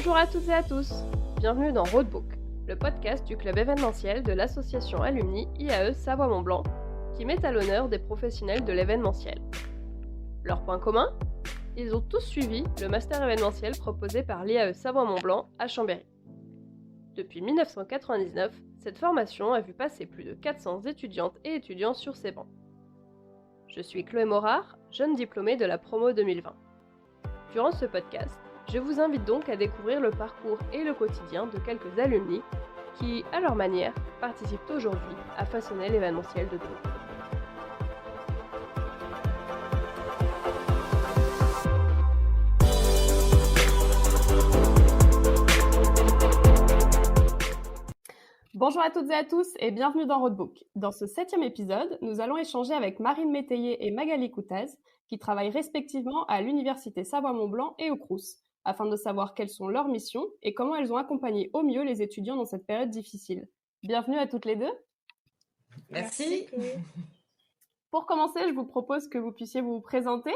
Bonjour à toutes et à tous, bienvenue dans Roadbook, le podcast du club événementiel de l'association alumni IAE Savoie-Mont-Blanc qui met à l'honneur des professionnels de l'événementiel. Leur point commun ? Ils ont tous suivi le master événementiel proposé par l'IAE Savoie-Mont-Blanc à Chambéry. Depuis 1999, cette formation a vu passer plus de 400 étudiantes et étudiants sur ses bancs. Je suis Chloé Morard, jeune diplômée de la promo 2020. Durant ce podcast, je vous invite donc à découvrir le parcours et le quotidien de quelques alumni qui, à leur manière, participent aujourd'hui à façonner l'événementiel de demain. Bonjour à toutes et à tous et bienvenue dans Roadbook. Dans ce 7e épisode, nous allons échanger avec Marine Métayer et Magali Coutaz qui travaillent respectivement à l'Université Savoie-Mont-Blanc et au Crous, afin de savoir quelles sont leurs missions et comment elles ont accompagné au mieux les étudiants dans cette période difficile. Bienvenue à toutes les deux. Merci. Pour commencer, je vous propose que vous puissiez vous présenter,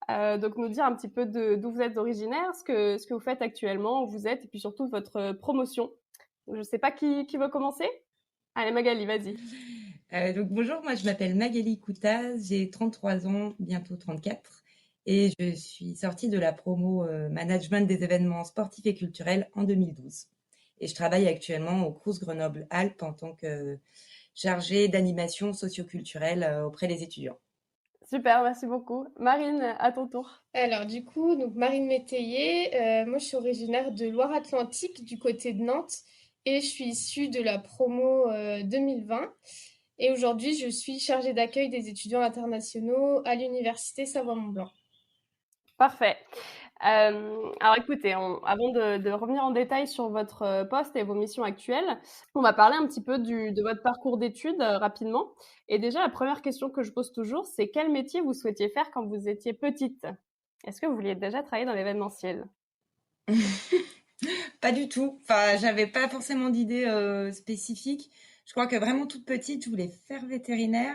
donc nous dire un petit peu d'où vous êtes originaire, ce que vous faites actuellement, où vous êtes, et puis surtout votre promotion. Je ne sais pas qui veut commencer. Allez Magali, vas-y. Donc bonjour, moi je m'appelle Magali Coutaz, j'ai 33 ans, bientôt 34, et je suis sortie de la promo management des événements sportifs et culturels en 2012. Et je travaille actuellement au Crous Grenoble-Alpes en tant que chargée d'animation socioculturelle auprès des étudiants. Super, merci beaucoup. Marine, à ton tour. Alors du coup, donc Marine Métayer, moi je suis originaire de Loire-Atlantique du côté de Nantes et je suis issue de la promo 2020 et aujourd'hui je suis chargée d'accueil des étudiants internationaux à l'Université Savoie-Mont-Blanc. Parfait. Alors écoutez, avant de revenir en détail sur votre poste et vos missions actuelles, on va parler un petit peu de votre parcours d'études rapidement. Et déjà, la première question que je pose toujours, c'est quel métier vous souhaitiez faire quand vous étiez petite ? Est-ce que vous vouliez déjà travailler dans l'événementiel ? Pas du tout. Enfin, j'avais pas forcément d'idée spécifique. Je crois que vraiment toute petite, je voulais faire vétérinaire.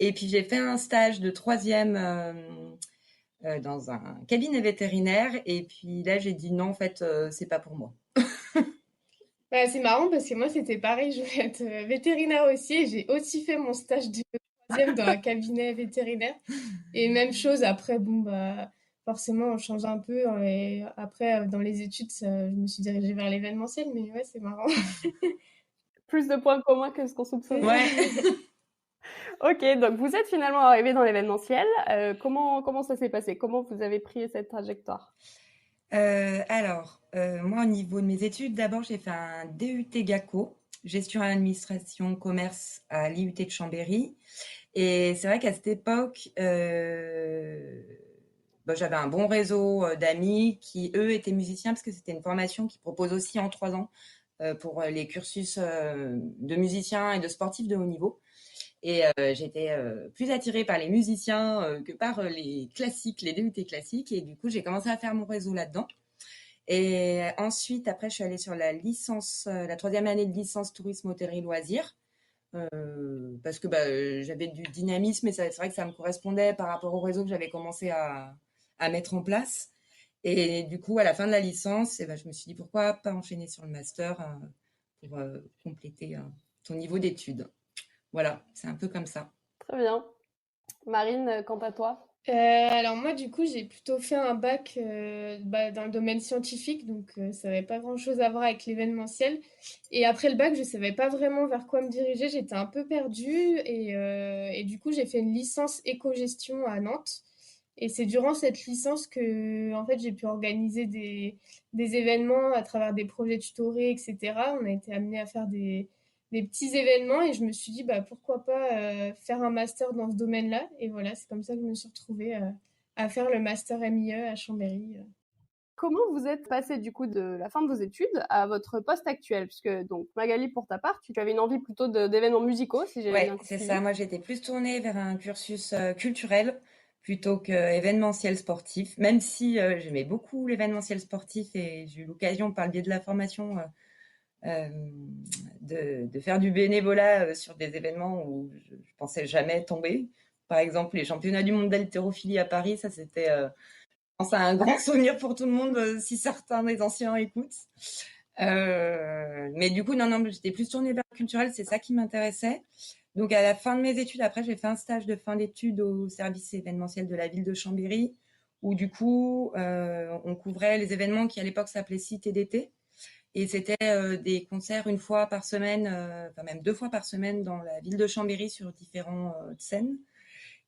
Et puis j'ai fait un stage de troisième dans un cabinet vétérinaire. Et puis là, j'ai dit non, en fait, c'est pas pour moi. Bah, c'est marrant parce que moi c'était pareil, je voulais être vétérinaire aussi et j'ai aussi fait mon stage de troisième dans un cabinet vétérinaire. Et même chose après, bon bah forcément on change un peu et après dans les études je me suis dirigée vers l'événementiel, mais ouais c'est marrant. Plus de points communs que ce qu'on soupçonnait. Ouais. Ok, donc vous êtes finalement arrivé dans l'événementiel. Comment ça s'est passé ? Comment vous avez pris cette trajectoire ? Moi, au niveau de mes études, d'abord, j'ai fait un DUT GACO, gestion administration commerce à l'IUT de Chambéry. Et c'est vrai qu'à cette époque, j'avais un bon réseau d'amis qui, eux, étaient musiciens parce que c'était une formation qui propose aussi en 3 ans pour les cursus de musiciens et de sportifs de haut niveau. Et j'étais plus attirée par les musiciens que par les classiques, les DUT classiques. Et du coup, j'ai commencé à faire mon réseau là-dedans. Et ensuite, après, je suis allée sur la licence, la 3e année de licence tourisme, hôtellerie, loisirs. Parce que j'avais du dynamisme et c'est vrai que ça me correspondait par rapport au réseau que j'avais commencé à mettre en place. Et du coup, à la fin de la licence, je me suis dit pourquoi pas enchaîner sur le master pour compléter ton niveau d'études. Voilà, c'est un peu comme ça. Très bien. Marine, quant à toi ? Alors moi du coup j'ai plutôt fait un bac dans le domaine scientifique, donc ça n'avait pas grand-chose à voir avec l'événementiel. Et après le bac je savais pas vraiment vers quoi me diriger, j'étais un peu perdue et du coup j'ai fait une licence éco-gestion à Nantes. Et c'est durant cette licence que en fait j'ai pu organiser des événements à travers des projets tutorés, etc. On a été amené à faire des petits événements et je me suis dit pourquoi pas faire un master dans ce domaine-là. Et voilà, c'est comme ça que je me suis retrouvée à faire le master MIE à Chambéry. Comment vous êtes passé du coup de la fin de vos études à votre poste actuel ? Puisque donc Magali, pour ta part, tu avais une envie plutôt d'événements musicaux, si j'ai bien compris. C'est ça. Moi, j'étais plus tournée vers un cursus culturel plutôt qu'événementiel sportif. Même si j'aimais beaucoup l'événementiel sportif et j'ai eu l'occasion, par le biais de la formation, de faire du bénévolat sur des événements où je pensais jamais tomber. Par exemple, les championnats du monde d'haltérophilie à Paris, ça c'était C'est un grand souvenir pour tout le monde, si certains des anciens écoutent. Mais du coup, non, j'étais plus tournée vers le culturel, c'est ça qui m'intéressait. Donc, à la fin de mes études, après, j'ai fait un stage de fin d'études au service événementiel de la ville de Chambéry, où du coup, on couvrait les événements qui à l'époque s'appelaient Cité d'été. Et c'était des concerts une fois par semaine, enfin même 2 fois par semaine dans la ville de Chambéry sur différentes scènes.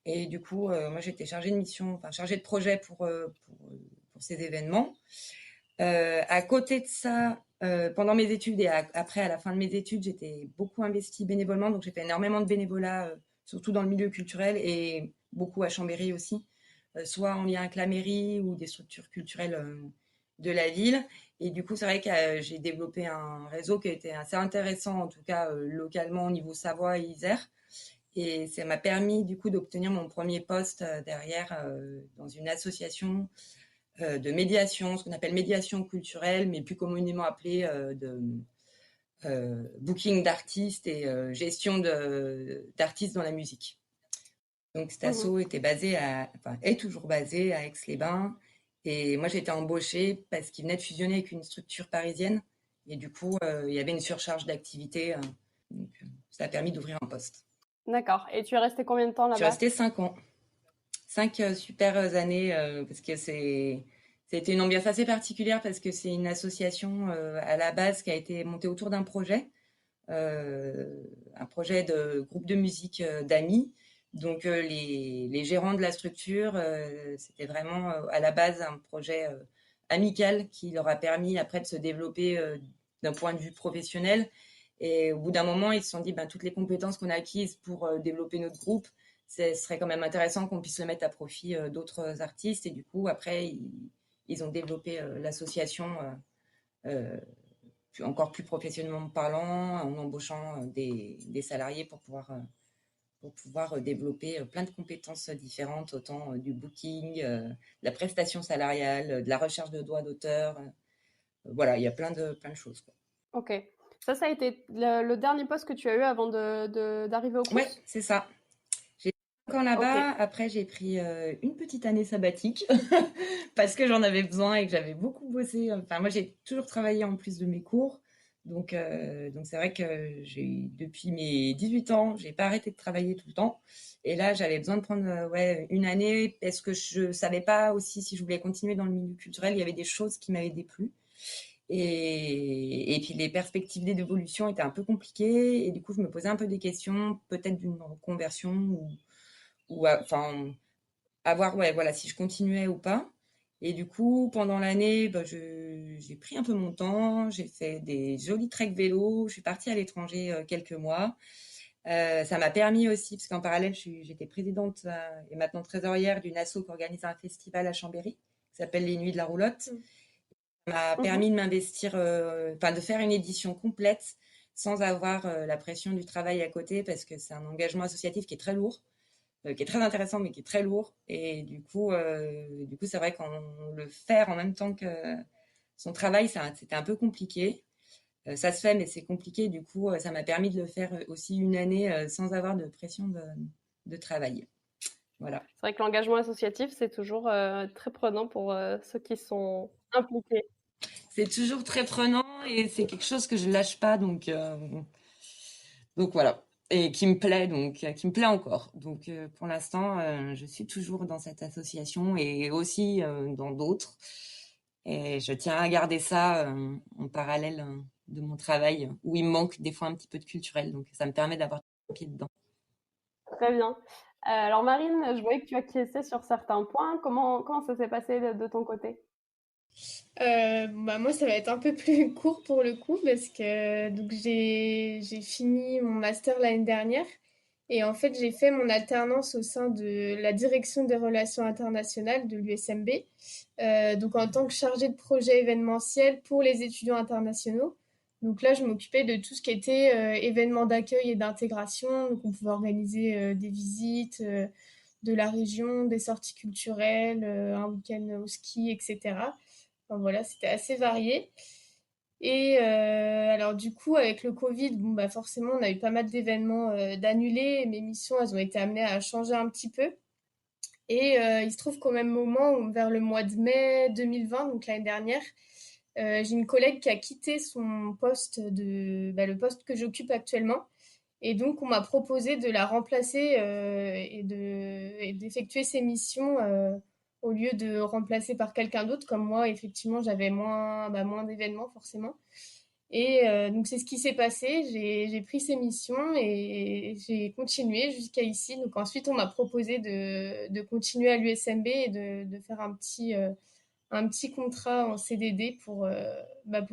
Et du coup, moi, j'étais chargée de mission, enfin chargée de projet pour ces événements. À côté de ça, pendant mes études et après, à la fin de mes études, j'étais beaucoup investie bénévolement. Donc, j'ai fait énormément de bénévolat, surtout dans le milieu culturel et beaucoup à Chambéry aussi, soit en lien avec la mairie ou des structures culturelles de la ville. Et du coup, c'est vrai que j'ai développé un réseau qui a été assez intéressant, en tout cas localement au niveau Savoie et Isère. Et ça m'a permis du coup d'obtenir mon premier poste derrière dans une association de médiation, ce qu'on appelle médiation culturelle, mais plus communément appelée de booking d'artistes et gestion d'artistes dans la musique. Donc cet asso est toujours basé à Aix-les-Bains. Et moi, j'ai été embauchée parce qu'il venait de fusionner avec une structure parisienne. Et du coup, il y avait une surcharge d'activité. Donc, ça a permis d'ouvrir un poste. D'accord. Et tu es resté combien de temps Je suis là-bas? restée 5 ans. 5 super années parce que c'était une ambiance assez particulière parce que c'est une association à la base qui a été montée autour d'un projet, un projet de groupe de musique d'amis. Donc les gérants de la structure, c'était vraiment à la base un projet amical qui leur a permis après de se développer d'un point de vue professionnel. Et au bout d'un moment, ils se sont dit, ben, toutes les compétences qu'on a acquises pour développer notre groupe, ce serait quand même intéressant qu'on puisse le mettre à profit d'autres artistes. Et du coup, après, ils ont développé l'association encore plus professionnellement parlant, en embauchant des salariés pour pouvoir développer plein de compétences différentes, autant du booking, de la prestation salariale, de la recherche de droits d'auteur. Voilà, il y a plein de choses, quoi. Ok. Ça a été le dernier poste que tu as eu avant d'arriver aux Ouais, courses? c'est ça. J'ai encore Ok. là-bas. Après, j'ai pris une petite année sabbatique parce que j'en avais besoin et que j'avais beaucoup bossé. Enfin, moi, j'ai toujours travaillé en plus de mes cours. Donc c'est vrai que depuis mes 18 ans, j'ai pas arrêté de travailler tout le temps. Et là, j'avais besoin de prendre ouais, une année parce que je savais pas aussi si je voulais continuer dans le milieu culturel. Il y avait des choses qui m'avaient déplu. Et puis les perspectives d'évolution étaient un peu compliquées. Et du coup, je me posais un peu des questions, peut-être d'une reconversion enfin, à voir ouais, voilà, si je continuais ou pas. Et du coup, pendant l'année, bah, j'ai pris un peu mon temps, j'ai fait des jolis treks vélo, je suis partie à l'étranger quelques mois. Ça m'a permis aussi, parce qu'en parallèle, j'étais présidente et maintenant trésorière d'une asso qui organise un festival à Chambéry, qui s'appelle Les Nuits de la Roulotte. Ça m'a Mhm. permis de m'investir, enfin de faire une édition complète sans avoir la pression du travail à côté, parce que c'est un engagement associatif qui est très lourd, qui est très intéressant, mais qui est très lourd. Et du coup, c'est vrai qu'on le faire en même temps que son travail, c'était un peu compliqué. Ça se fait, mais c'est compliqué. Du coup, ça m'a permis de le faire aussi une année sans avoir de pression de travail. Voilà. C'est vrai que l'engagement associatif, c'est toujours très prenant pour ceux qui sont impliqués. C'est toujours très prenant et c'est quelque chose que je lâche pas. Donc voilà. Et qui me plaît, qui me plaît encore. Donc pour l'instant, je suis toujours dans cette association et aussi dans d'autres. Et je tiens à garder ça en parallèle de mon travail, où il me manque des fois un petit peu de culturel. Donc ça me permet d'avoir un pied dedans. Très bien. Alors Marine, je voyais que tu acquiesçais sur certains points. Comment ça s'est passé de ton côté? Bah moi, ça va être un peu plus court pour le coup parce que donc j'ai fini mon master l'année dernière et en fait j'ai fait mon alternance au sein de la direction des relations internationales de l'USMB, donc en tant que chargée de projet événementiel pour les étudiants internationaux. Donc là, je m'occupais de tout ce qui était événements d'accueil et d'intégration. Donc on pouvait organiser des visites de la région, des sorties culturelles, un week-end au ski, etc. Enfin, voilà, c'était assez varié. Et alors du coup, avec le Covid, bon, bah, forcément, on a eu pas mal d'événements d'annulés. Mes missions, elles ont été amenées à changer un petit peu. Et il se trouve qu'au même moment, vers le mois de mai 2020, donc l'année dernière, j'ai une collègue qui a quitté son poste le poste que j'occupe actuellement. Et donc, on m'a proposé de la remplacer et d'effectuer ses missions au lieu de remplacer par quelqu'un d'autre. Comme moi, effectivement, j'avais moins d'événements forcément. Et donc, c'est ce qui s'est passé. J'ai pris ces missions et j'ai continué jusqu'à ici. Donc, ensuite, on m'a proposé de continuer à l'USMB et de faire un petit contrat en CDD pour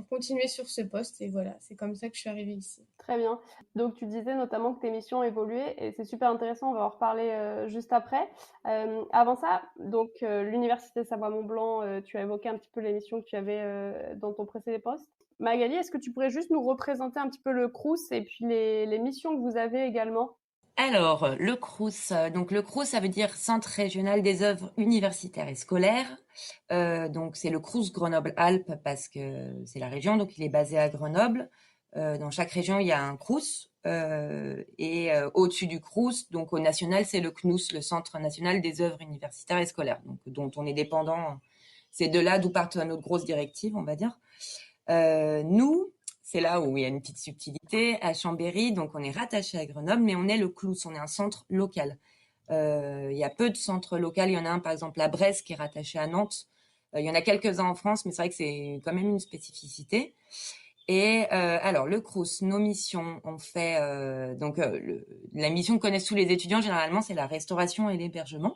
continuer sur ce poste. Et voilà, c'est comme ça que je suis arrivée ici. Très bien. Donc tu disais notamment que tes missions évoluaient et c'est super intéressant, on va en reparler juste après. Avant ça, donc l'Université Savoie-Mont-Blanc, tu as évoqué un petit peu les missions que tu avais dans ton précédent poste. Magali, est-ce que tu pourrais juste nous représenter un petit peu le Crous et puis les missions que vous avez également? Alors, le Crous, donc le Crous, ça veut dire Centre régional des œuvres universitaires et scolaires. Donc c'est le Crous Grenoble-Alpes parce que c'est la région, donc il est basé à Grenoble. Dans chaque région, il y a un Crous. Et au-dessus du Crous, donc au national, c'est le CNUS, le Centre national des œuvres universitaires et scolaires, donc dont on est dépendant. C'est de là d'où partent notre grosse directive, on va dire. Nous, c'est là où il y a une petite subtilité. À Chambéry, donc on est rattaché à Grenoble, mais on est le CLOUS, on est un centre local. Il y a peu de centres locaux. Il y en a un, par exemple, à Brest, qui est rattaché à Nantes. Il y en a quelques-uns en France, mais c'est vrai que c'est quand même une spécificité. Et alors, le Crous, nos missions, on fait la mission que connaissent tous les étudiants généralement, c'est la restauration et l'hébergement.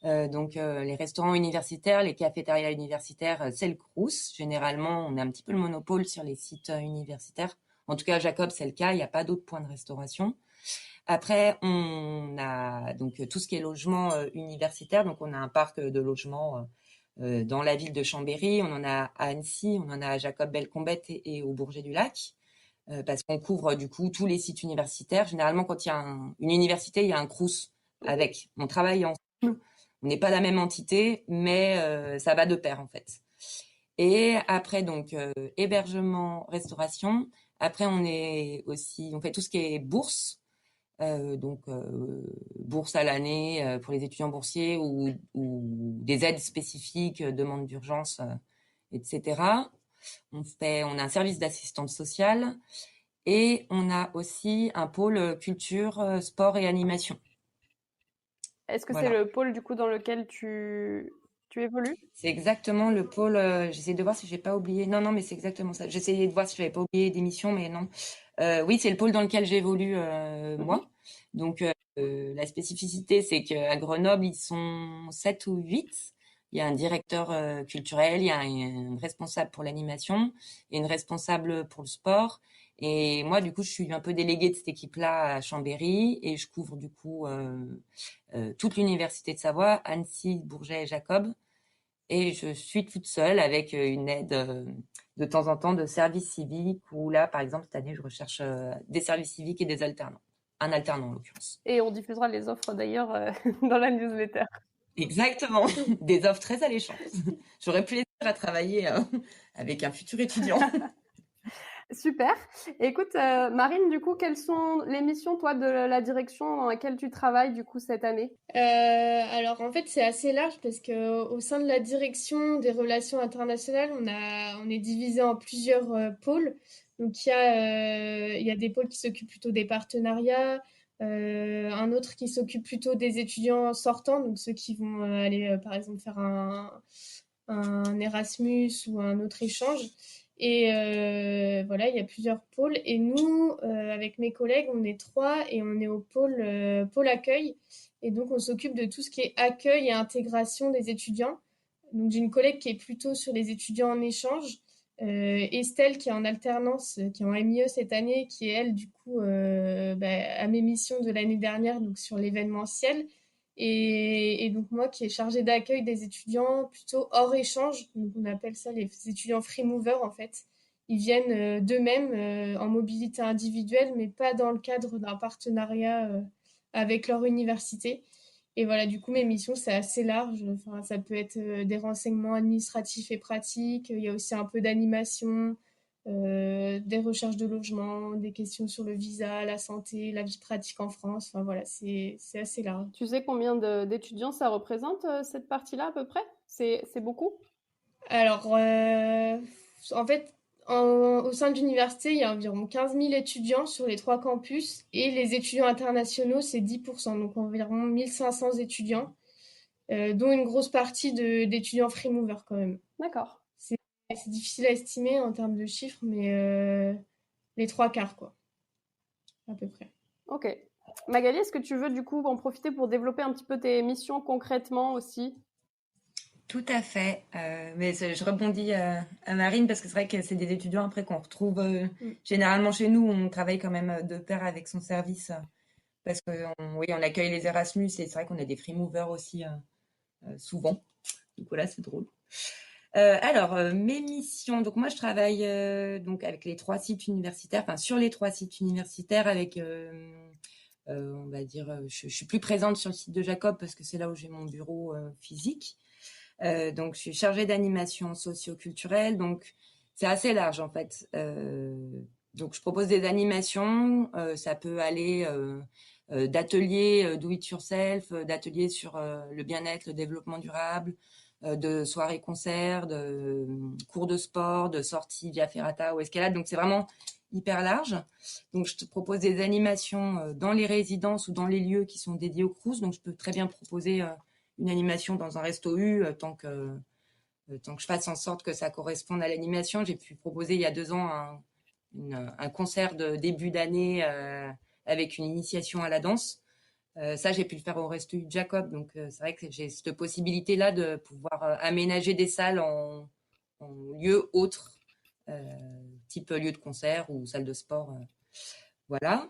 Les restaurants universitaires, les cafétérias universitaires, c'est le Crous. Généralement, on a un petit peu le monopole sur les sites universitaires. En tout cas, à Jacob, c'est le cas. Il n'y a pas d'autres points de restauration. Après, on a donc tout ce qui est logement universitaire. Donc, on a un parc de logements dans la ville de Chambéry. On en a à Annecy, on en a à Jacob-Belcombette et au Bourget-du-Lac. Parce qu'on couvre du coup tous les sites universitaires. Généralement, quand il y a une université, il y a un Crous avec. On travaille ensemble. On n'est pas la même entité, mais ça va de pair en fait. Et après, donc, hébergement, restauration. Après, on fait tout ce qui est bourse. Bourse à l'année pour les étudiants boursiers ou des aides spécifiques, demandes d'urgence, etc. On a un service d'assistante sociale et on a aussi un pôle culture, sport et animation. Est-ce que c'est Voilà. le pôle du coup dans lequel tu évolues? C'est exactement le pôle. J'essaie de voir si j'ai pas oublié. Non, non, mais c'est exactement ça. J'essayais de voir si j'avais pas oublié d'émission, mais non. Oui, c'est le pôle dans lequel j'évolue moi. Donc la spécificité, c'est qu'à Grenoble, ils sont 7 ou 8. Il y a un directeur culturel, il y a un responsable pour l'animation et une responsable pour le sport. Et moi, du coup, je suis un peu déléguée de cette équipe-là à Chambéry et je couvre du coup toute l'université de Savoie, Annecy, Bourget et Jacob. Et je suis toute seule avec une aide de temps en temps de service civique où là, par exemple, cette année, je recherche des services civiques et des alternants. Un alternant, en l'occurrence. Et on diffusera les offres d'ailleurs dans la newsletter. Exactement. Des offres très alléchantes. J'aurais plaisir à travailler avec un futur étudiant. Super. Écoute, Marine, du coup, quelles sont les missions, toi, de la direction dans laquelle tu travailles, du coup, cette année? Alors en fait c'est assez large parce que au sein de la direction des relations internationales on est divisé en plusieurs pôles. Donc il y a des pôles qui s'occupent plutôt des partenariats, un autre qui s'occupe plutôt des étudiants sortants, donc ceux qui vont aller par exemple faire un Erasmus ou un autre échange. Et voilà, il y a plusieurs pôles. Et nous, avec mes collègues, on est trois et on est au pôle accueil. Et donc, on s'occupe de tout ce qui est accueil et intégration des étudiants. Donc, j'ai une collègue qui est plutôt sur les étudiants en échange. Estelle, qui est en alternance, qui est en MIE cette année, qui est, elle, du coup, à mes missions de l'année dernière, donc sur l'événementiel. Et donc, moi, qui est chargée d'accueil des étudiants plutôt hors échange. Donc, on appelle ça les étudiants free movers, en fait. Ils viennent d'eux-mêmes en mobilité individuelle, mais pas dans le cadre d'un partenariat avec leur université. Et voilà, du coup, mes missions, c'est assez large. Enfin, ça peut être des renseignements administratifs et pratiques. Il y a aussi un peu d'animation, des recherches de logement, des questions sur le visa, la santé, la vie pratique en France. Enfin voilà, c'est assez large. Tu sais combien d'étudiants ça représente, cette partie-là à peu près? C'est beaucoup? Alors, en fait, au sein de l'université, il y a environ 15 000 étudiants sur les 3 campus et les étudiants internationaux, c'est 10%, donc environ 1500 étudiants, dont une grosse partie d'étudiants free movers quand même. D'accord. C'est difficile à estimer en termes de chiffres, mais les 3 quarts, quoi, à peu près. Ok. Magali, est-ce que tu veux du coup en profiter pour développer un petit peu tes missions concrètement aussi? Tout à fait. Mais je rebondis à Marine parce que c'est vrai que c'est des étudiants après qu'on retrouve généralement chez nous. On travaille quand même de pair avec son service parce que oui, on accueille les Erasmus et c'est vrai qu'on a des free movers aussi souvent. Donc voilà, c'est drôle. Alors, mes missions. Donc moi, je travaille donc avec les 3 sites universitaires, enfin sur les 3 sites universitaires avec, on va dire, je suis plus présente sur le site de Jacob parce que c'est là où j'ai mon bureau physique. Donc, je suis chargée d'animation socio-culturelle. Donc, c'est assez large en fait. Donc, je propose des animations. Ça peut aller d'ateliers do it yourself, d'ateliers sur le bien-être, le développement durable, de soirées-concerts, de cours de sport, de sorties via ferrata ou escalade. Donc, c'est vraiment hyper large. Donc, je te propose des animations dans les résidences ou dans les lieux qui sont dédiés au Crous. Donc, je peux très bien proposer une animation dans un resto U tant que je fasse en sorte que ça corresponde à l'animation. J'ai pu proposer il y a 2 ans un concert de début d'année avec une initiation à la danse. Ça, j'ai pu le faire au resto U de Jacob. Donc, c'est vrai que j'ai cette possibilité-là de pouvoir aménager des salles en lieu autre, type lieu de concert ou salle de sport. Voilà.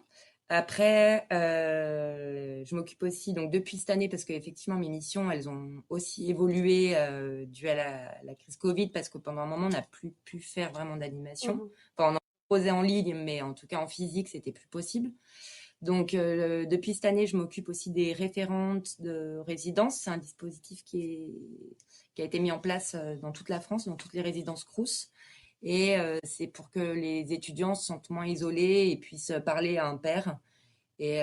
Après, je m'occupe aussi, donc depuis cette année, parce qu'effectivement, mes missions, elles ont aussi évolué dû à la crise Covid, parce que pendant un moment, on n'a plus pu faire vraiment d'animation. Enfin, on en proposait en ligne, mais en tout cas en physique, c'était plus possible. Donc, depuis cette année, je m'occupe aussi des référentes de résidence. C'est un dispositif qui a été mis en place dans toute la France, dans toutes les résidences Crous. Et c'est pour que les étudiants se sentent moins isolés et puissent parler à un père et,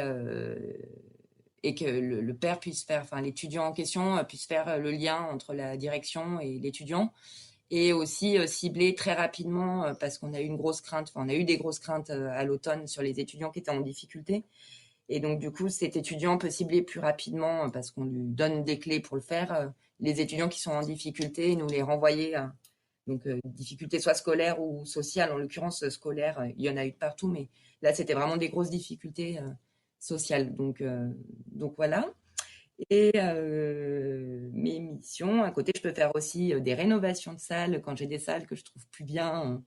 que le père puisse faire, enfin l'étudiant en question puisse faire le lien entre la direction et l'étudiant et aussi cibler très rapidement parce qu'on a eu une grosse crainte, enfin on a eu des grosses craintes à l'automne sur les étudiants qui étaient en difficulté. Et donc du coup cet étudiant peut cibler plus rapidement parce qu'on lui donne des clés pour le faire, les étudiants qui sont en difficulté et nous les renvoyer donc difficultés soit scolaires ou sociales. En l'occurrence scolaires, il y en a eu de partout, mais là c'était vraiment des grosses difficultés sociales. Donc voilà. Et mes missions, à côté, je peux faire aussi des rénovations de salles quand j'ai des salles que je trouve plus bien.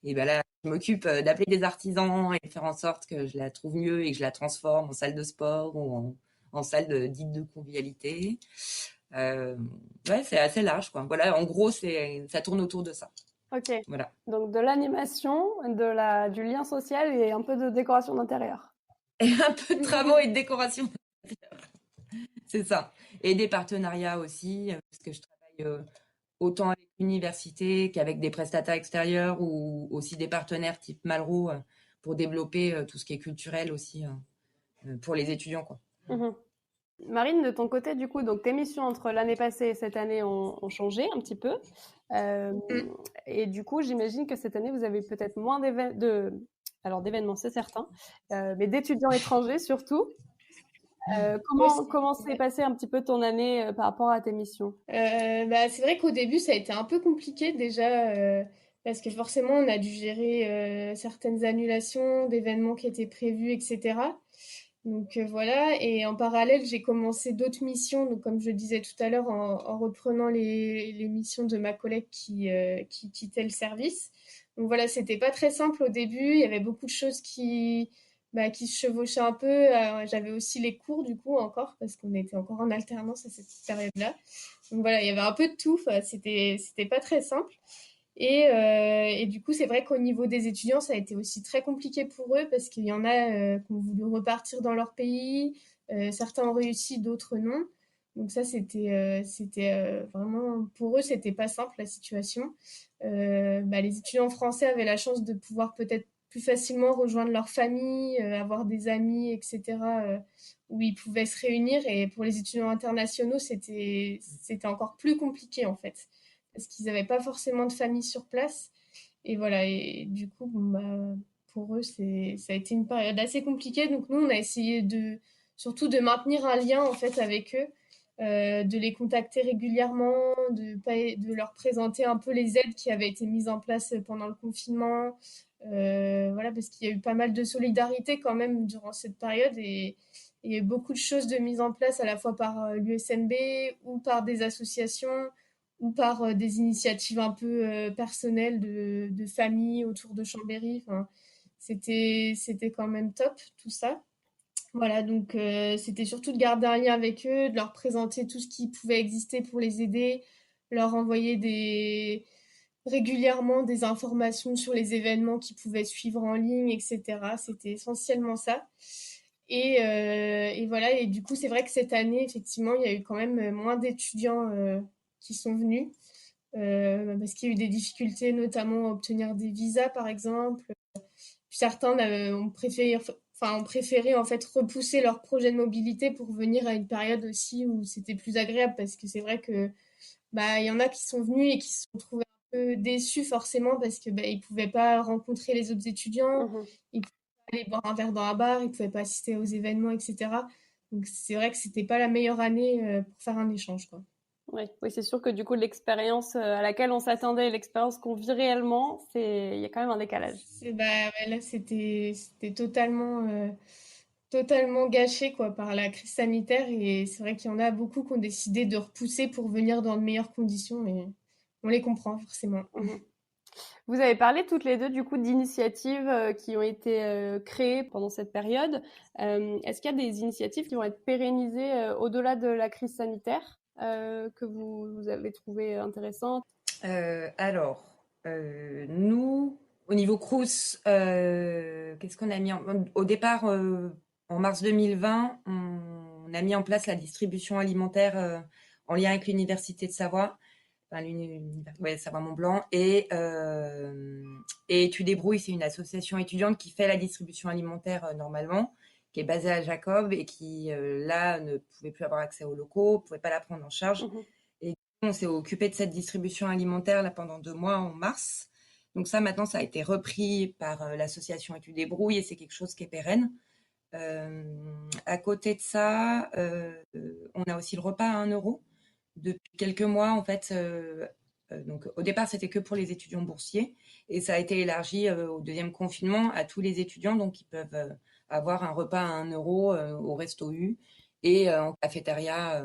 Et ben là, je m'occupe d'appeler des artisans et de faire en sorte que je la trouve mieux et que je la transforme en salle de sport ou en salle dite de convivialité. Ouais, c'est assez large, quoi. Voilà, en gros, ça tourne autour de ça. Ok. Voilà. Donc de l'animation, du lien social et un peu de décoration d'intérieur. Et un peu de travaux et de décoration. C'est ça. Et des partenariats aussi, parce que je travaille autant avec l'université qu'avec des prestataires extérieurs ou aussi des partenaires type Malraux pour développer tout ce qui est culturel aussi pour les étudiants, quoi. Marine, de ton côté, du coup, donc tes missions entre l'année passée et cette année ont changé un petit peu. Et du coup, j'imagine que cette année, vous avez peut-être moins d'événements, c'est certain, mais d'étudiants étrangers surtout. Comment s'est passée un petit peu ton année par rapport à tes missions? C'est vrai qu'au début, ça a été un peu compliqué déjà, parce que forcément, on a dû gérer certaines annulations d'événements qui étaient prévus, etc. Donc voilà, et en parallèle, j'ai commencé d'autres missions, donc comme je le disais tout à l'heure, en reprenant les missions de ma collègue qui quittait le service. Donc voilà, c'était pas très simple au début, il y avait beaucoup de choses qui se chevauchaient un peu. J'avais aussi les cours du coup encore, parce qu'on était encore en alternance à cette période-là. Donc voilà, il y avait un peu de tout, enfin, c'était pas très simple. Et du coup, c'est vrai qu'au niveau des étudiants, ça a été aussi très compliqué pour eux parce qu'il y en a qui ont voulu repartir dans leur pays. Certains ont réussi, d'autres non. Donc ça, c'était vraiment, pour eux, c'était pas simple la situation. Les étudiants français avaient la chance de pouvoir peut-être plus facilement rejoindre leur famille, avoir des amis, etc., où ils pouvaient se réunir. Et pour les étudiants internationaux, c'était encore plus compliqué en fait, parce qu'ils n'avaient pas forcément de famille sur place. Et voilà, et du coup, pour eux, ça a été une période assez compliquée. Donc nous, on a essayé surtout de maintenir un lien en fait avec eux, de les contacter régulièrement, de leur présenter un peu les aides qui avaient été mises en place pendant le confinement. Voilà, parce qu'il y a eu pas mal de solidarité quand même durant cette période et il y a eu beaucoup de choses de mises en place à la fois par l'USNB ou par des associations ou par des initiatives un peu personnelles de famille autour de Chambéry. Enfin, c'était quand même top tout ça. Voilà, donc c'était surtout de garder un lien avec eux, de leur présenter tout ce qui pouvait exister pour les aider, leur envoyer régulièrement des informations sur les événements qu'ils pouvaient suivre en ligne, etc. C'était essentiellement ça. Et voilà, et du coup, c'est vrai que cette année, effectivement, il y a eu quand même moins d'étudiants qui sont venus, parce qu'il y a eu des difficultés, notamment à obtenir des visas, par exemple. Certains ont préféré en fait repousser leur projet de mobilité pour venir à une période aussi où c'était plus agréable parce que c'est vrai que il y en a qui sont venus et qui se sont trouvés un peu déçus forcément parce que ils pouvaient pas rencontrer les autres étudiants, Mhm. ils pouvaient pas aller boire un verre dans un bar, ils pouvaient pas assister aux événements, etc. Donc c'est vrai que c'était pas la meilleure année pour faire un échange, quoi. Oui, oui, c'est sûr que du coup, l'expérience à laquelle on s'attendait et l'expérience qu'on vit réellement, il y a quand même un décalage. Là, c'était totalement gâché quoi, par la crise sanitaire. Et c'est vrai qu'il y en a beaucoup qui ont décidé de repousser pour venir dans de meilleures conditions. Et on les comprend forcément. Mhm. Vous avez parlé toutes les deux du coup d'initiatives qui ont été créées pendant cette période. Est-ce qu'il y a des initiatives qui vont être pérennisées au-delà de la crise sanitaire que vous avez trouvées intéressantes? Alors, nous, au niveau Crous, qu'est-ce qu'on a mis au départ, en mars 2020, on a mis en place la distribution alimentaire en lien avec l'Université de Savoie, enfin, Savoie-Mont-Blanc, et Tu débrouilles, c'est une association étudiante qui fait la distribution alimentaire normalement, qui est basée à Jacob et qui, là, ne pouvait plus avoir accès aux locaux, ne pouvait pas la prendre en charge. Mhm. Et on s'est occupé de cette distribution alimentaire là pendant 2 mois en mars. Donc ça, maintenant, ça a été repris par l'association Et Tu débrouilles et c'est quelque chose qui est pérenne. À côté de ça, on a aussi le repas à 1 € depuis quelques mois, en fait. Donc au départ, c'était que pour les étudiants boursiers et ça a été élargi au deuxième confinement à tous les étudiants, donc ils peuvent avoir un repas à 1 € au Resto U et en cafétéria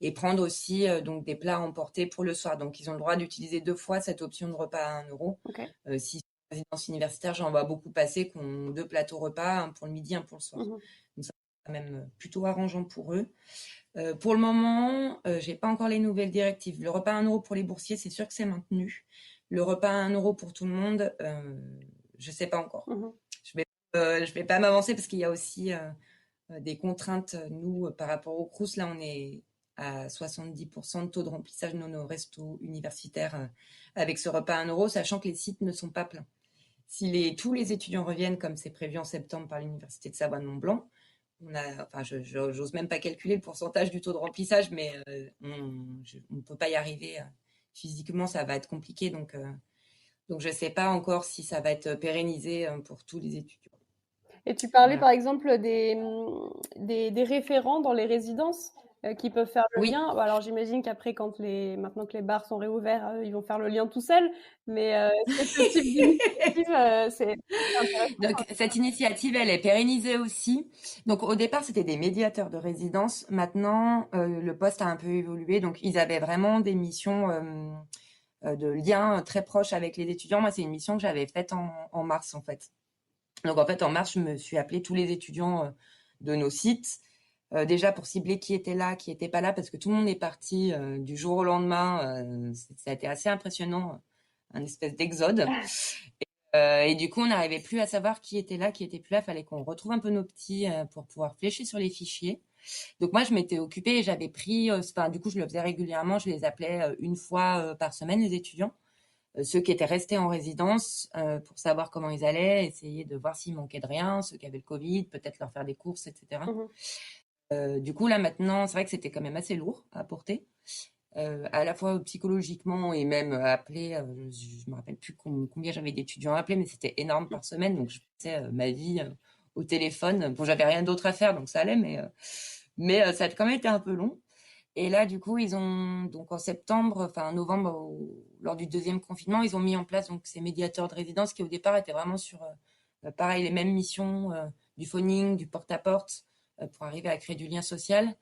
et prendre aussi donc des plats à emporter pour le soir. Donc ils ont le droit d'utiliser 2 fois cette option de repas à 1 €. Ok. Si c'est une résidence universitaire, j'en vois beaucoup passer qui ont 2 plateaux repas, un pour le midi, un pour le soir. Mhm. Donc ça, c'est quand même plutôt arrangeant pour eux. Pour le moment, j'ai pas encore les nouvelles directives. Le repas à 1 € pour les boursiers, c'est sûr que c'est maintenu. Le repas à 1 € pour tout le monde, je sais pas encore. Mhm. Je vais pas m'avancer parce qu'il y a aussi des contraintes. Nous, par rapport au Crous, là, on est à 70% de taux de remplissage de nos restos universitaires avec ce repas à 1 €, sachant que les sites ne sont pas pleins. Si tous les étudiants reviennent comme c'est prévu en septembre par l'Université de Savoie-Mont-Blanc, j'ose même pas calculer le pourcentage du taux de remplissage, mais on ne peut pas y arriver. Physiquement, ça va être compliqué. Donc je ne sais pas encore si ça va être pérennisé pour tous les étudiants. Et tu parlais Voilà. par exemple des référents dans les résidences qui peuvent faire le Oui. lien. Alors j'imagine qu'après, maintenant que les bars sont réouverts, ils vont faire le lien tout seuls. Mais est-ce que ce type d'initiative, c'est intéressant? Donc cette initiative, elle est pérennisée aussi. Donc au départ, c'était des médiateurs de résidence. Maintenant, le poste a un peu évolué. Donc ils avaient vraiment des missions de lien très proches avec les étudiants. Moi, c'est une mission que j'avais faite en mars, en fait. Donc en fait, en mars, je me suis appelé tous les étudiants de nos sites, déjà pour cibler qui était là, qui n'était pas là, parce que tout le monde est parti du jour au lendemain. Ça a été assez impressionnant, un espèce d'exode. Et du coup, on n'arrivait plus à savoir qui était là, qui était plus là. Il fallait qu'on retrouve un peu nos petits pour pouvoir flécher sur les fichiers. Donc moi, je m'étais occupée et j'avais pris, du coup, je le faisais régulièrement. Je les appelais une fois par semaine, les étudiants, ceux qui étaient restés en résidence, pour savoir comment ils allaient, essayer de voir s'ils manquaient de rien, ceux qui avaient le Covid, peut-être leur faire des courses, etc. Du coup, là, maintenant, c'est vrai que c'était quand même assez lourd à porter, à la fois psychologiquement et même appeler. Je me rappelle plus combien j'avais d'étudiants appelés, mais c'était énorme par semaine. Donc, je passais ma vie au téléphone. Bon, j'avais rien d'autre à faire, donc ça allait, mais ça a quand même été un peu long. Et là, du coup, ils ont donc en septembre, enfin en novembre, lors du deuxième confinement, ils ont mis en place donc ces médiateurs de résidence qui au départ étaient vraiment sur, pareil, les mêmes missions, du phoning, du porte-à-porte, pour arriver à créer du lien social.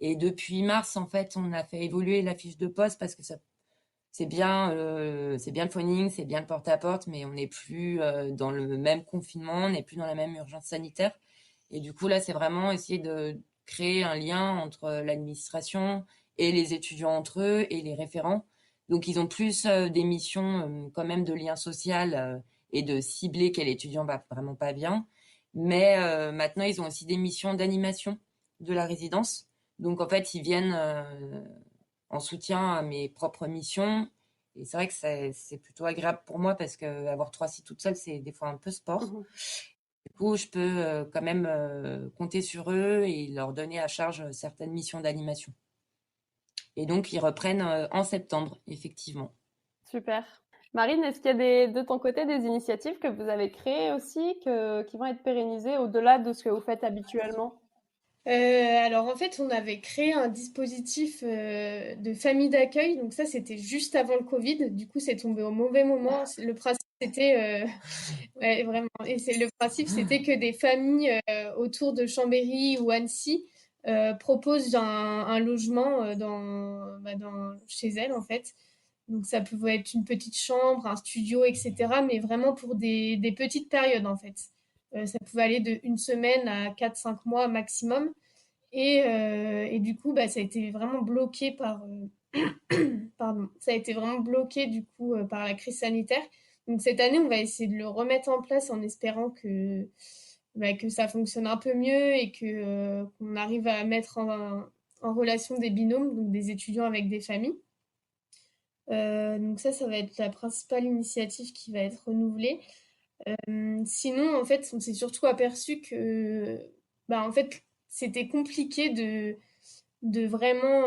Et depuis mars, en fait, on a fait évoluer la fiche de poste parce que c'est bien le phoning, c'est bien le porte-à-porte, mais on n'est plus dans le même confinement, on n'est plus dans la même urgence sanitaire. Et du coup, là, c'est vraiment essayer de créer un lien entre l'administration et les étudiants entre eux et les référents. Donc, ils ont plus des missions quand même de lien social et de cibler quel étudiant va vraiment pas bien. Mais maintenant, ils ont aussi des missions d'animation de la résidence. Donc, en fait, ils viennent en soutien à mes propres missions. Et c'est vrai que c'est plutôt agréable pour moi parce que avoir 3 sites toute seule, c'est des fois un peu sport. Du coup, je peux quand même compter sur eux et leur donner à charge certaines missions d'animation. Et donc, ils reprennent en septembre, effectivement. Super. Marine, est-ce qu'il y a de ton côté des initiatives que vous avez créées aussi, qui vont être pérennisées au-delà de ce que vous faites habituellement? Alors en fait, on avait créé un dispositif de famille d'accueil. Donc ça, c'était juste avant le Covid. Du coup, c'est tombé au mauvais moment. Le principe, c'était ouais, vraiment. Et le principe, c'était que des familles autour de Chambéry ou Annecy proposent un logement chez elles, en fait. Donc ça pouvait être une petite chambre, un studio, etc. Mais vraiment pour des petites périodes, en fait. Ça pouvait aller de une semaine à 4-5 mois maximum. Et du coup, bah, ça a été vraiment bloqué pardon, ça a été vraiment bloqué du coup par la crise sanitaire. Donc cette année, on va essayer de le remettre en place en espérant que ça fonctionne un peu mieux et qu'on arrive à mettre en relation des binômes, donc des étudiants avec des familles. Donc ça va être la principale initiative qui va être renouvelée. Sinon, en fait, on s'est surtout aperçu que, bah, en fait, c'était compliqué de vraiment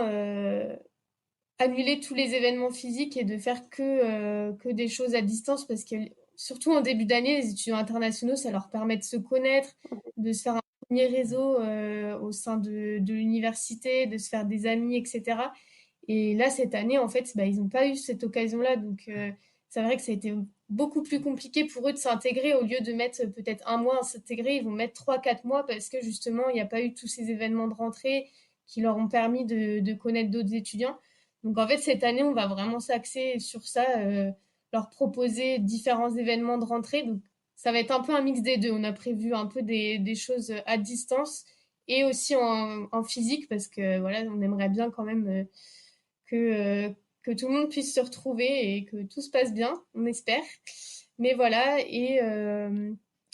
annuler tous les événements physiques et de faire que des choses à distance parce que, surtout en début d'année, les étudiants internationaux, ça leur permet de se connaître, de se faire un premier réseau au sein de l'université, de se faire des amis, etc. Et là, cette année, en fait, bah, ils n'ont pas eu cette occasion-là. Donc, c'est vrai que ça a été beaucoup plus compliqué pour eux de s'intégrer. Au lieu de mettre peut-être un mois à s'intégrer, ils vont mettre 3-4 mois parce que justement, il n'y a pas eu tous ces événements de rentrée qui leur ont permis de connaître d'autres étudiants. Donc, en fait, cette année, on va vraiment s'axer sur ça, leur proposer différents événements de rentrée. Donc, ça va être un peu un mix des deux. On a prévu un peu des choses à distance et aussi en physique parce que voilà, on aimerait bien quand même que, euh, que tout le monde puisse se retrouver et que tout se passe bien, on espère. Mais voilà, et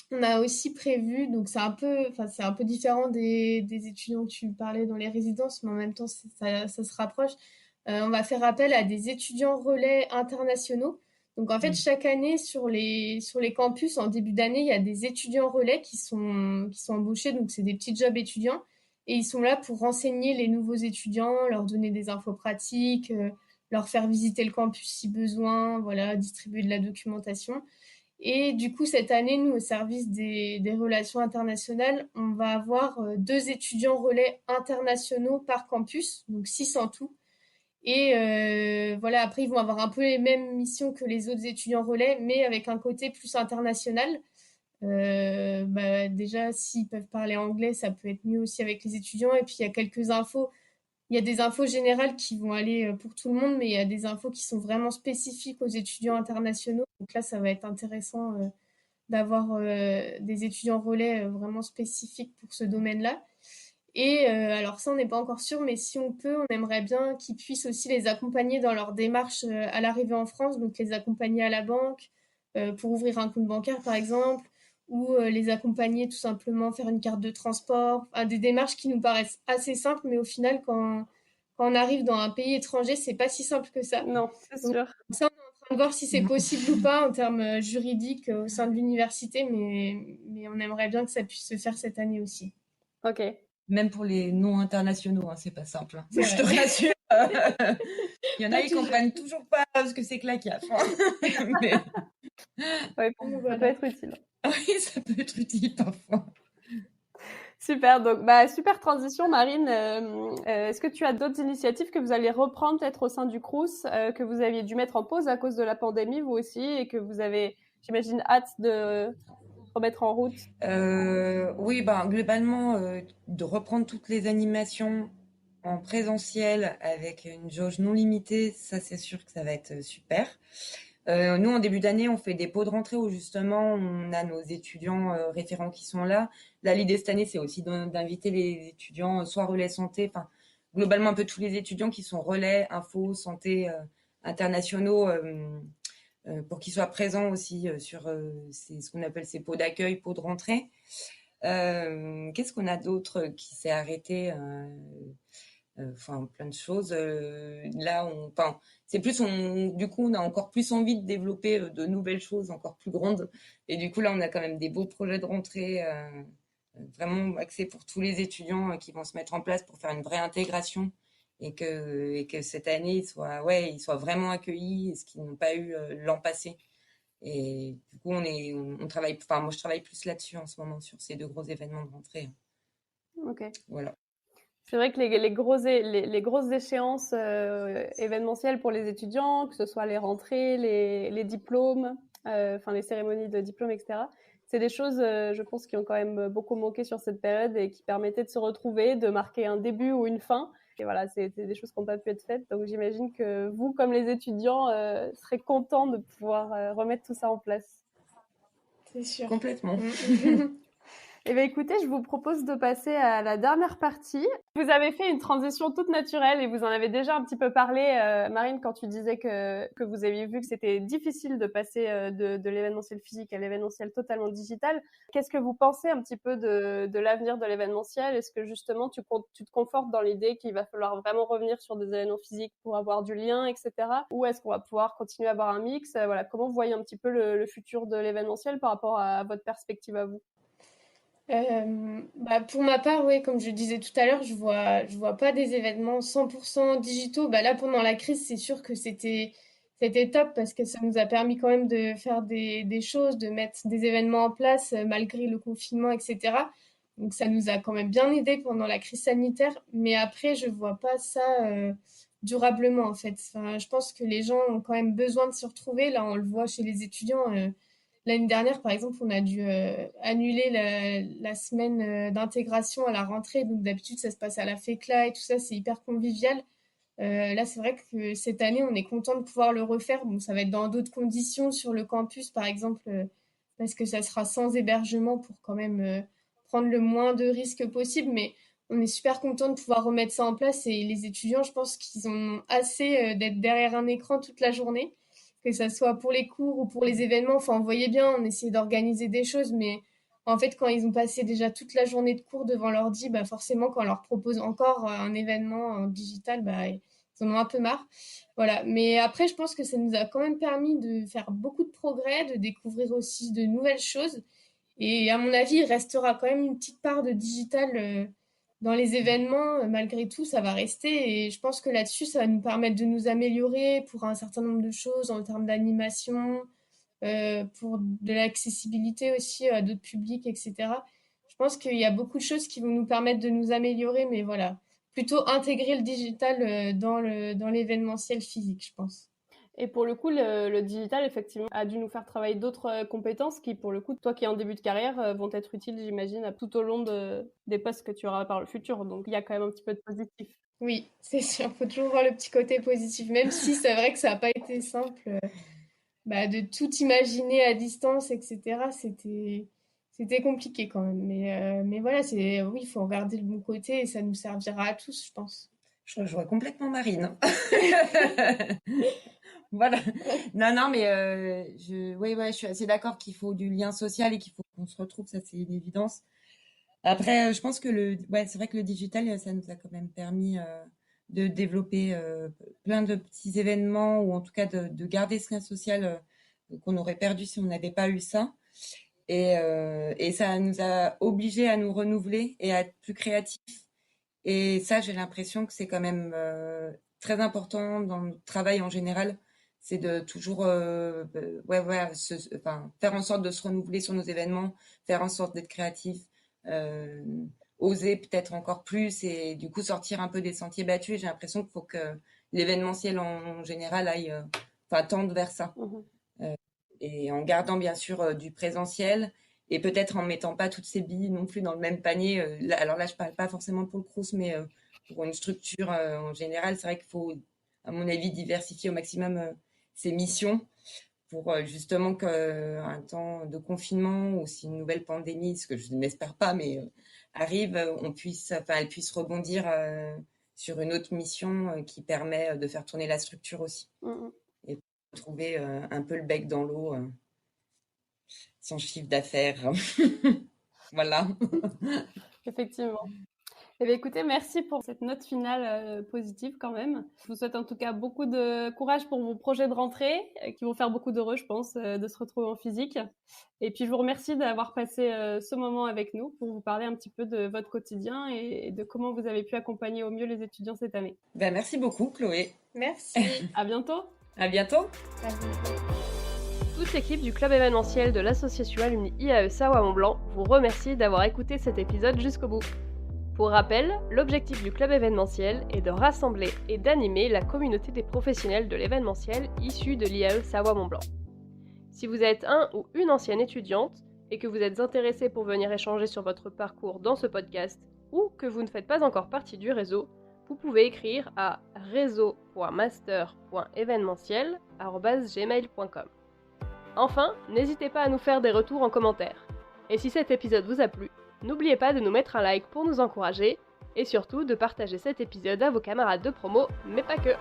on a aussi prévu, donc c'est un peu différent des étudiants que tu parlais dans les résidences, mais en même temps, ça se rapproche. On va faire appel à des étudiants relais internationaux. Donc en fait, chaque année sur les campus, en début d'année, il y a des étudiants relais qui sont embauchés, donc c'est des petits jobs étudiants. Et ils sont là pour renseigner les nouveaux étudiants, leur donner des infos pratiques, leur faire visiter le campus si besoin, voilà, distribuer de la documentation. Et du coup, cette année, nous, au service des relations internationales, on va avoir 2 étudiants relais internationaux par campus, donc 6 en tout. Et voilà, après, ils vont avoir un peu les mêmes missions que les autres étudiants relais, mais avec un côté plus international. Bah, déjà, s'ils peuvent parler anglais, ça peut être mieux aussi avec les étudiants. Et puis, il y a quelques infos. Il y a des infos générales qui vont aller pour tout le monde, mais il y a des infos qui sont vraiment spécifiques aux étudiants internationaux. Donc là, ça va être intéressant d'avoir des étudiants relais vraiment spécifiques pour ce domaine-là. Et alors ça, on n'est pas encore sûr, mais si on peut, on aimerait bien qu'ils puissent aussi les accompagner dans leur démarche à l'arrivée en France, donc les accompagner à la banque pour ouvrir un compte bancaire, par exemple, ou les accompagner tout simplement, faire une carte de transport, enfin, des démarches qui nous paraissent assez simples, mais au final, quand on arrive dans un pays étranger, c'est pas si simple que ça. Non, c'est Donc, sûr. ça, on est en train de voir si c'est possible ou pas en termes juridiques au sein de l'université, mais on aimerait bien que ça puisse se faire cette année aussi. Ok. Même pour les non internationaux, hein, c'est pas simple. C'est Je te vrai. rassure. Il y en a, Pas ils toujours. comprennent toujours pas ce que c'est que la CAF. Mais Ouais, Donc, ça peut voilà. être utile. oui, ça peut être utile parfois. Super, donc super transition Marine. Est-ce que tu as d'autres initiatives que vous allez reprendre peut-être au sein du Crous, que vous aviez dû mettre en pause à cause de la pandémie vous aussi et que vous avez, j'imagine, hâte de remettre en route? Oui, globalement, de reprendre toutes les animations en présentiel avec une jauge non limitée, ça c'est sûr que ça va être super. Nous, en début d'année, on fait des pots de rentrée où justement on a nos étudiants référents qui sont là. Là, l'idée cette année, c'est aussi d'inviter les étudiants, soit relais santé, enfin globalement un peu tous les étudiants qui sont relais, info, santé internationaux, pour qu'ils soient présents aussi sur ce qu'on appelle ces pots d'accueil, pots de rentrée. Qu'est-ce qu'on a d'autre qui s'est arrêté Enfin, plein de choses. Là, c'est plus, du coup, on a encore plus envie de développer de nouvelles choses encore plus grandes. Et du coup, là, on a quand même des beaux projets de rentrée vraiment axés pour tous les étudiants qui vont se mettre en place pour faire une vraie intégration et que cette année, ils soient vraiment accueillis, ce qu'ils n'ont pas eu l'an passé. Et du coup, on travaille, enfin, moi, je travaille plus là-dessus en ce moment, sur ces deux gros événements de rentrée. Ok. Voilà. C'est vrai que les grosses échéances événementielles pour les étudiants, que ce soit les rentrées, les diplômes, enfin les cérémonies de diplôme, etc. C'est des choses, je pense, qui ont quand même beaucoup manqué sur cette période et qui permettaient de se retrouver, de marquer un début ou une fin. Et voilà, c'est des choses qui n'ont pas pu être faites. Donc j'imagine que vous, comme les étudiants, serez contents de pouvoir remettre tout ça en place. C'est sûr. Complètement. Eh bien, écoutez, je vous propose de passer à la dernière partie. Vous avez fait une transition toute naturelle et vous en avez déjà un petit peu parlé, Marine, quand tu disais que vous aviez vu que c'était difficile de passer de l'événementiel physique à l'événementiel totalement digital. Qu'est-ce que vous pensez un petit peu de l'avenir de l'événementiel? Est-ce que justement tu te confortes dans l'idée qu'il va falloir vraiment revenir sur des événements physiques pour avoir du lien, etc. Ou est-ce qu'on va pouvoir continuer à avoir un mix? Voilà, comment vous voyez un petit peu le futur de l'événementiel par rapport à votre perspective à vous? Pour ma part, oui, comme je disais tout à l'heure, je vois pas des événements 100% digitaux. Là, pendant la crise, c'est sûr que c'était top parce que ça nous a permis quand même de faire des choses, de mettre des événements en place malgré le confinement, etc. Donc, ça nous a quand même bien aidé pendant la crise sanitaire. Mais après, je vois pas ça durablement, en fait. Enfin, je pense que les gens ont quand même besoin de se retrouver. Là, on le voit chez les étudiants. L'année dernière, par exemple, on a dû annuler la semaine d'intégration à la rentrée. Donc d'habitude, ça se passe à la FECLA et tout ça, c'est hyper convivial. Là, c'est vrai que cette année, on est content de pouvoir le refaire. Bon, ça va être dans d'autres conditions sur le campus, par exemple, parce que ça sera sans hébergement pour quand même prendre le moins de risques possible. Mais on est super content de pouvoir remettre ça en place. Et les étudiants, je pense qu'ils ont assez d'être derrière un écran toute la journée, que ça soit pour les cours ou pour les événements. Enfin, on voyait bien, on essayait d'organiser des choses, mais en fait, quand ils ont passé déjà toute la journée de cours devant l'ordi, forcément, quand on leur propose encore un événement en digital, ils en ont un peu marre. Voilà. Mais après, je pense que ça nous a quand même permis de faire beaucoup de progrès, de découvrir aussi de nouvelles choses. Et à mon avis, il restera quand même une petite part de digital dans les événements. Malgré tout, ça va rester. Et je pense que là-dessus, ça va nous permettre de nous améliorer pour un certain nombre de choses en termes d'animation, pour de l'accessibilité aussi à d'autres publics, etc. Je pense qu'il y a beaucoup de choses qui vont nous permettre de nous améliorer, mais voilà, plutôt intégrer le digital dans l'événementiel physique, je pense. Et pour le coup, le digital, effectivement, a dû nous faire travailler d'autres compétences qui, pour le coup, toi qui es en début de carrière, vont être utiles, j'imagine, tout au long des postes que tu auras par le futur. Donc, il y a quand même un petit peu de positif. Oui, c'est sûr, faut toujours voir le petit côté positif, même si c'est vrai que ça n'a pas été simple de tout imaginer à distance, etc. C'était compliqué quand même. Mais voilà, oui, il faut regarder le bon côté et ça nous servira à tous, je pense. Je rejoins complètement Marine. Voilà. Non, mais ouais, je suis assez d'accord qu'il faut du lien social et qu'il faut qu'on se retrouve, ça c'est une évidence. Après, je pense que c'est vrai que le digital, ça nous a quand même permis de développer plein de petits événements, ou en tout cas de garder ce lien social qu'on aurait perdu si on n'avait pas eu ça. Et ça nous a obligés à nous renouveler et à être plus créatifs. Et ça, j'ai l'impression que c'est quand même très important dans le travail en général. C'est de toujours faire en sorte de se renouveler sur nos événements, faire en sorte d'être créatif, euh, oser peut-être encore plus et du coup sortir un peu des sentiers battus. Et j'ai l'impression qu'il faut que l'événementiel en général tende vers ça. Et en gardant bien sûr du présentiel et peut-être en mettant pas toutes ces billes non plus dans le même panier. Alors là, je parle pas forcément pour le Crous, mais pour une structure en général, c'est vrai qu'il faut, à mon avis, diversifier au maximum ses missions pour justement qu'un temps de confinement ou si une nouvelle pandémie, ce que je n'espère pas, mais arrive, elle puisse rebondir sur une autre mission qui permet de faire tourner la structure aussi. Et trouver un peu le bec dans l'eau, son chiffre d'affaires. Voilà. Effectivement. Eh bien, écoutez, merci pour cette note finale positive quand même. Je vous souhaite en tout cas beaucoup de courage pour vos projets de rentrée qui vont faire beaucoup d'heureux, je pense, de se retrouver en physique. Et puis, je vous remercie d'avoir passé ce moment avec nous pour vous parler un petit peu de votre quotidien et de comment vous avez pu accompagner au mieux les étudiants cette année. Merci beaucoup, Chloé. Merci. À bientôt. À bientôt. À bientôt. Toute l'équipe du club événementiel de l'association Alumni IAE Savoie-Mont-Blanc vous remercie d'avoir écouté cet épisode jusqu'au bout. Pour rappel, l'objectif du club événementiel est de rassembler et d'animer la communauté des professionnels de l'événementiel issus de l'IAE Savoie-Mont-Blanc. Si vous êtes un ou une ancienne étudiante et que vous êtes intéressé pour venir échanger sur votre parcours dans ce podcast ou que vous ne faites pas encore partie du réseau, vous pouvez écrire à réseau.master.événementiel@gmail.com. Enfin, n'hésitez pas à nous faire des retours en commentaire. Et si cet épisode vous a plu, n'oubliez pas de nous mettre un like pour nous encourager et surtout de partager cet épisode à vos camarades de promo, mais pas que.